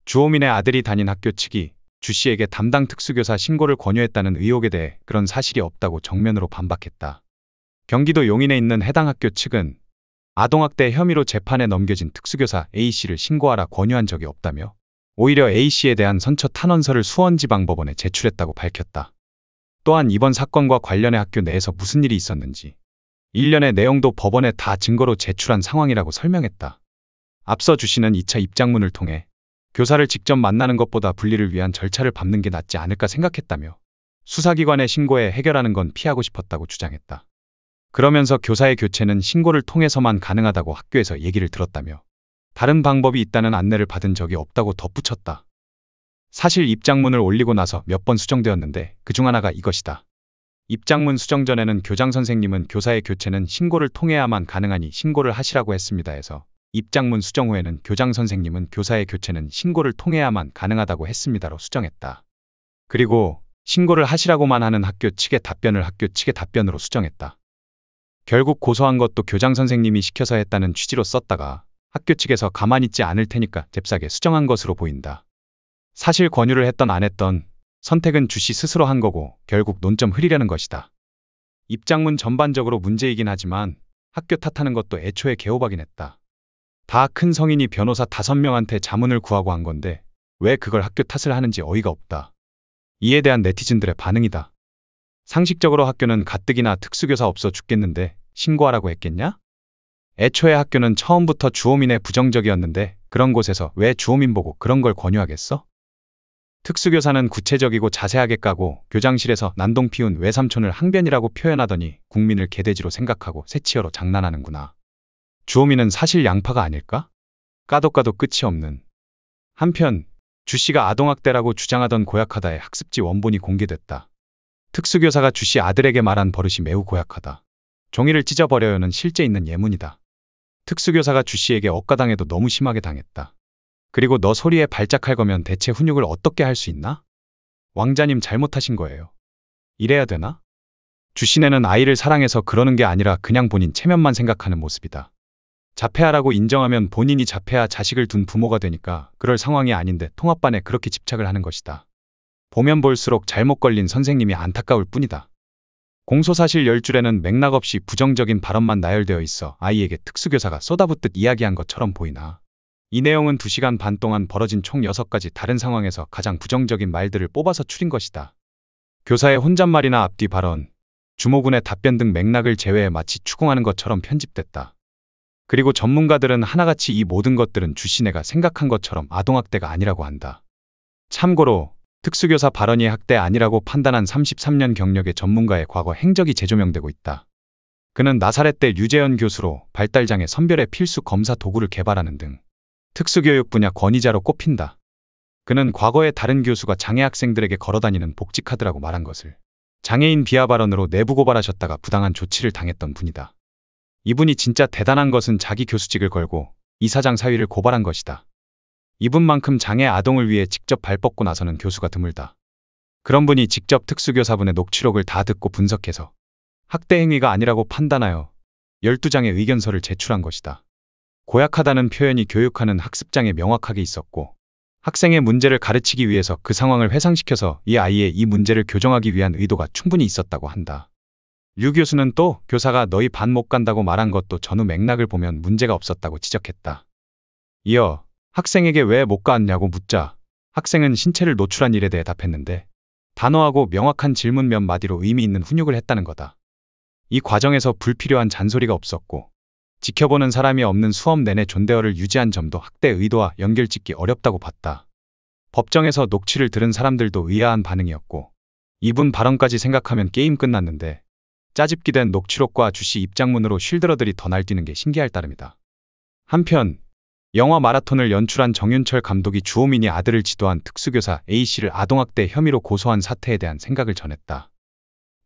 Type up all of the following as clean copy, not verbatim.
주호민의 아들이 다닌 학교 측이 주 씨에게 담당 특수교사 신고를 권유했다는 의혹에 대해 그런 사실이 없다고 정면으로 반박했다. 경기도 용인에 있는 해당 학교 측은 아동학대 혐의로 재판에 넘겨진 특수교사 A씨를 신고하라 권유한 적이 없다며 오히려 A씨에 대한 선처 탄원서를 수원지방법원에 제출했다고 밝혔다. 또한 이번 사건과 관련해 학교 내에서 무슨 일이 있었는지 일련의 내용도 법원에 다 증거로 제출한 상황이라고 설명했다. 앞서 주 씨는 2차 입장문을 통해 교사를 직접 만나는 것보다 분리를 위한 절차를 밟는 게 낫지 않을까 생각했다며 수사기관에 신고해 해결하는 건 피하고 싶었다고 주장했다. 그러면서 교사의 교체는 신고를 통해서만 가능하다고 학교에서 얘기를 들었다며 다른 방법이 있다는 안내를 받은 적이 없다고 덧붙였다. 사실 입장문을 올리고 나서 몇 번 수정되었는데 그중 하나가 이것이다. 입장문 수정 전에는 교장 선생님은 교사의 교체는 신고를 통해야만 가능하니 신고를 하시라고 했습니다 해서 입장문 수정 후에는 교장 선생님은 교사의 교체는 신고를 통해야만 가능하다고 했습니다로 수정했다. 그리고 신고를 하시라고만 하는 학교 측의 답변을 학교 측의 답변으로 수정했다. 결국 고소한 것도 교장 선생님이 시켜서 했다는 취지로 썼다가 학교 측에서 가만히 있지 않을 테니까 잽싸게 수정한 것으로 보인다. 사실 권유를 했던 안 했던 선택은 주 씨 스스로 한 거고 결국 논점 흐리려는 것이다. 입장문 전반적으로 문제이긴 하지만 학교 탓하는 것도 애초에 개호박이긴 했다. 다 큰 성인이 변호사 5명한테 자문을 구하고 한 건데 왜 그걸 학교 탓을 하는지 어이가 없다. 이에 대한 네티즌들의 반응이다. 상식적으로 학교는 가뜩이나 특수교사 없어 죽겠는데 신고하라고 했겠냐? 애초에 학교는 처음부터 주호민에 부정적이었는데 그런 곳에서 왜 주호민 보고 그런 걸 권유하겠어? 특수교사는 구체적이고 자세하게 까고 교장실에서 난동 피운 외삼촌을 항변이라고 표현하더니 국민을 개돼지로 생각하고 새치어로 장난하는구나. 주호민은 사실 양파가 아닐까? 까도 끝이 없는. 한편 주 씨가 아동학대라고 주장하던 고약하다의 학습지 원본이 공개됐다. 특수교사가 주 씨 아들에게 말한 버릇이 매우 고약하다. 종이를 찢어버려요는 실제 있는 예문이다. 특수교사가 주 씨에게 억가당해도 너무 심하게 당했다. 그리고 너 소리에 발작할 거면 대체 훈육을 어떻게 할 수 있나? 왕자님 잘못하신 거예요. 이래야 되나? 주 씨네는 아이를 사랑해서 그러는 게 아니라 그냥 본인 체면만 생각하는 모습이다. 자폐아라고 인정하면 본인이 자폐아 자식을 둔 부모가 되니까 그럴 상황이 아닌데 통합반에 그렇게 집착을 하는 것이다. 보면 볼수록 잘못 걸린 선생님이 안타까울 뿐이다. 공소사실 10줄에는 맥락 없이 부정적인 발언만 나열되어 있어 아이에게 특수교사가 쏟아붓듯 이야기한 것처럼 보이나. 이 내용은 2시간 반 동안 벌어진 총 6가지 다른 상황에서 가장 부정적인 말들을 뽑아서 추린 것이다. 교사의 혼잣말이나 앞뒤 발언, 주모군의 답변 등 맥락을 제외해 마치 추궁하는 것처럼 편집됐다. 그리고 전문가들은 하나같이 이 모든 것들은 주 씨네가 생각한 것처럼 아동학대가 아니라고 한다. 참고로 특수교사 발언이 학대 아니라고 판단한 33년 경력의 전문가의 과거 행적이 재조명되고 있다. 그는 나사렛대 류재현 교수로 발달장애 선별의 필수 검사 도구를 개발하는 등 특수교육 분야 권위자로 꼽힌다. 그는 과거에 다른 교수가 장애 학생들에게 걸어다니는 복지카드라고 말한 것을 장애인 비하 발언으로 내부 고발하셨다가 부당한 조치를 당했던 분이다. 이분이 진짜 대단한 것은 자기 교수직을 걸고 이사장 사위를 고발한 것이다. 이분만큼 장애 아동을 위해 직접 발 뻗고 나서는 교수가 드물다. 그런 분이 직접 특수교사분의 녹취록을 다 듣고 분석해서 학대 행위가 아니라고 판단하여 12장의 의견서를 제출한 것이다. 고약하다는 표현이 교육하는 학습장에 명확하게 있었고 학생의 문제를 가르치기 위해서 그 상황을 회상시켜서 이 아이의 이 문제를 교정하기 위한 의도가 충분히 있었다고 한다. 류 교수는 또 교사가 너희 반 못 간다고 말한 것도 전후 맥락을 보면 문제가 없었다고 지적했다. 이어 학생에게 왜 못 갔냐고 묻자 학생은 신체를 노출한 일에 대해 답했는데 단호하고 명확한 질문 몇 마디로 의미 있는 훈육을 했다는 거다. 이 과정에서 불필요한 잔소리가 없었고 지켜보는 사람이 없는 수업 내내 존대어를 유지한 점도 학대 의도와 연결짓기 어렵다고 봤다. 법정에서 녹취를 들은 사람들도 의아한 반응이었고 이분 발언까지 생각하면 게임 끝났는데 짜집기 된 녹취록과 주씨 입장문으로 쉴드러들이 더 날뛰는 게 신기할 따름이다. 한편 영화 마라톤을 연출한 정윤철 감독이 주호민이 아들을 지도한 특수교사 A씨를 아동학대 혐의로 고소한 사태에 대한 생각을 전했다.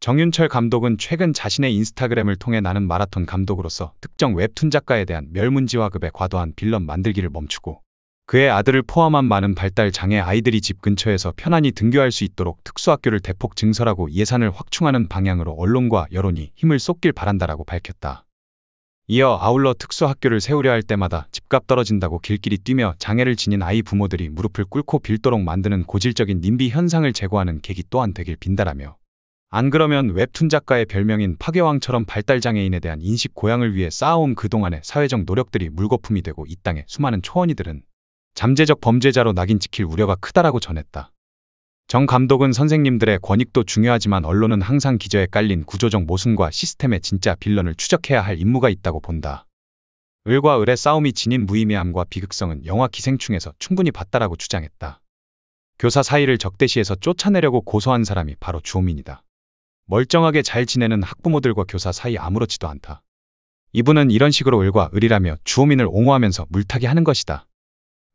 정윤철 감독은 최근 자신의 인스타그램을 통해 나는 마라톤 감독으로서 특정 웹툰 작가에 대한 멸문지화급의 과도한 빌런 만들기를 멈추고 그의 아들을 포함한 많은 발달 장애 아이들이 집 근처에서 편안히 등교할 수 있도록 특수학교를 대폭 증설하고 예산을 확충하는 방향으로 언론과 여론이 힘을 쏟길 바란다라고 밝혔다. 이어 아울러 특수학교를 세우려 할 때마다 집값 떨어진다고 길길이 뛰며 장애를 지닌 아이 부모들이 무릎을 꿇고 빌도록 만드는 고질적인 님비 현상을 제거하는 계기 또한 되길 빈다라며, 안 그러면 웹툰 작가의 별명인 파괴왕처럼 발달장애인에 대한 인식 고양을 위해 쌓아온 그동안의 사회적 노력들이 물거품이 되고 이 땅의 수많은 초원이들은 잠재적 범죄자로 낙인 찍힐 우려가 크다라고 전했다. 정 감독은 선생님들의 권익도 중요하지만 언론은 항상 기저에 깔린 구조적 모순과 시스템의 진짜 빌런을 추적해야 할 임무가 있다고 본다. 을과 을의 싸움이 지닌 무의미함과 비극성은 영화 기생충에서 충분히 봤다라고 주장했다. 교사 사이를 적대시해서 쫓아내려고 고소한 사람이 바로 주호민이다. 멀쩡하게 잘 지내는 학부모들과 교사 사이 아무렇지도 않다. 이분은 이런 식으로 을과 을이라며 주호민을 옹호하면서 물타기 하는 것이다.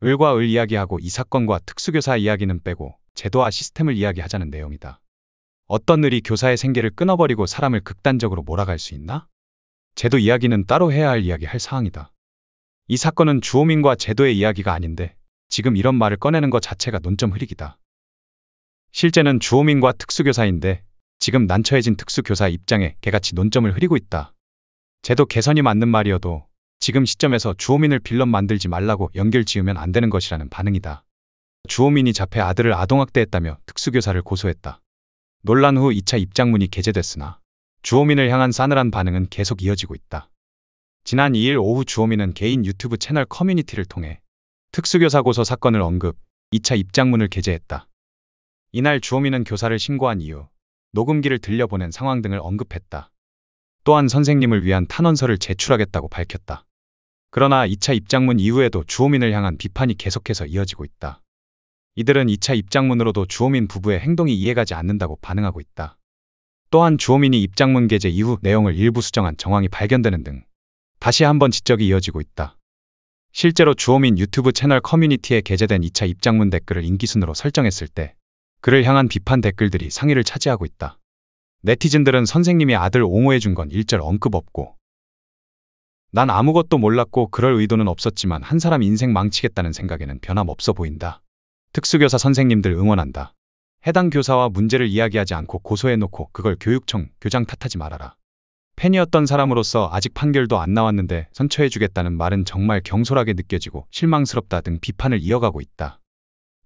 을과 을 이야기하고 이 사건과 특수교사 이야기는 빼고 제도와 시스템을 이야기하자는 내용이다. 어떤 을이 교사의 생계를 끊어버리고 사람을 극단적으로 몰아갈 수 있나? 제도 이야기는 따로 해야 할 사항이다. 이 사건은 주호민과 제도의 이야기가 아닌데 지금 이런 말을 꺼내는 것 자체가 논점 흐리기다. 실제는 주호민과 특수교사인데 지금 난처해진 특수교사 입장에 개같이 논점을 흐리고 있다. 제도 개선이 맞는 말이어도 지금 시점에서 주호민을 빌런 만들지 말라고 연결 지으면 안 되는 것이라는 반응이다. 주호민이 자폐 아들을 아동학대했다며 특수교사를 고소했다. 논란 후 2차 입장문이 게재됐으나 주호민을 향한 싸늘한 반응은 계속 이어지고 있다. 지난 2일 오후 주호민은 개인 유튜브 채널 커뮤니티를 통해 특수교사 고소 사건을 언급, 2차 입장문을 게재했다. 이날 주호민은 교사를 신고한 이유, 녹음기를 들려보낸 상황 등을 언급했다. 또한 선생님을 위한 탄원서를 제출하겠다고 밝혔다. 그러나 2차 입장문 이후에도 주호민을 향한 비판이 계속해서 이어지고 있다. 이들은 2차 입장문으로도 주호민 부부의 행동이 이해가지 않는다고 반응하고 있다. 또한 주호민이 입장문 게재 이후 내용을 일부 수정한 정황이 발견되는 등 다시 한번 지적이 이어지고 있다. 실제로 주호민 유튜브 채널 커뮤니티에 게재된 2차 입장문 댓글을 인기순으로 설정했을 때 그를 향한 비판 댓글들이 상위를 차지하고 있다. 네티즌들은 선생님이 아들 옹호해준 건 일절 언급 없고 난 아무것도 몰랐고 그럴 의도는 없었지만 한 사람 인생 망치겠다는 생각에는 변함없어 보인다. 특수교사 선생님들 응원한다. 해당 교사와 문제를 이야기하지 않고 고소해놓고 그걸 교육청, 교장 탓하지 말아라. 팬이었던 사람으로서 아직 판결도 안 나왔는데 선처해주겠다는 말은 정말 경솔하게 느껴지고 실망스럽다 등 비판을 이어가고 있다.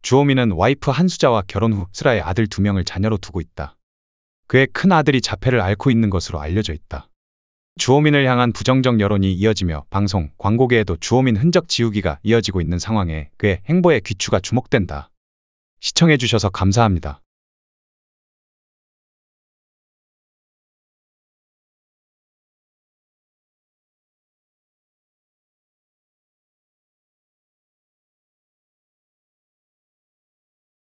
주호민은 와이프 한수자와 결혼 후 슬아의 아들 2명을 자녀로 두고 있다. 그의 큰 아들이 자폐를 앓고 있는 것으로 알려져 있다. 주호민을 향한 부정적 여론이 이어지며 방송, 광고계에도 주호민 흔적 지우기가 이어지고 있는 상황에 그의 행보의 귀추가 주목된다. 시청해주셔서 감사합니다.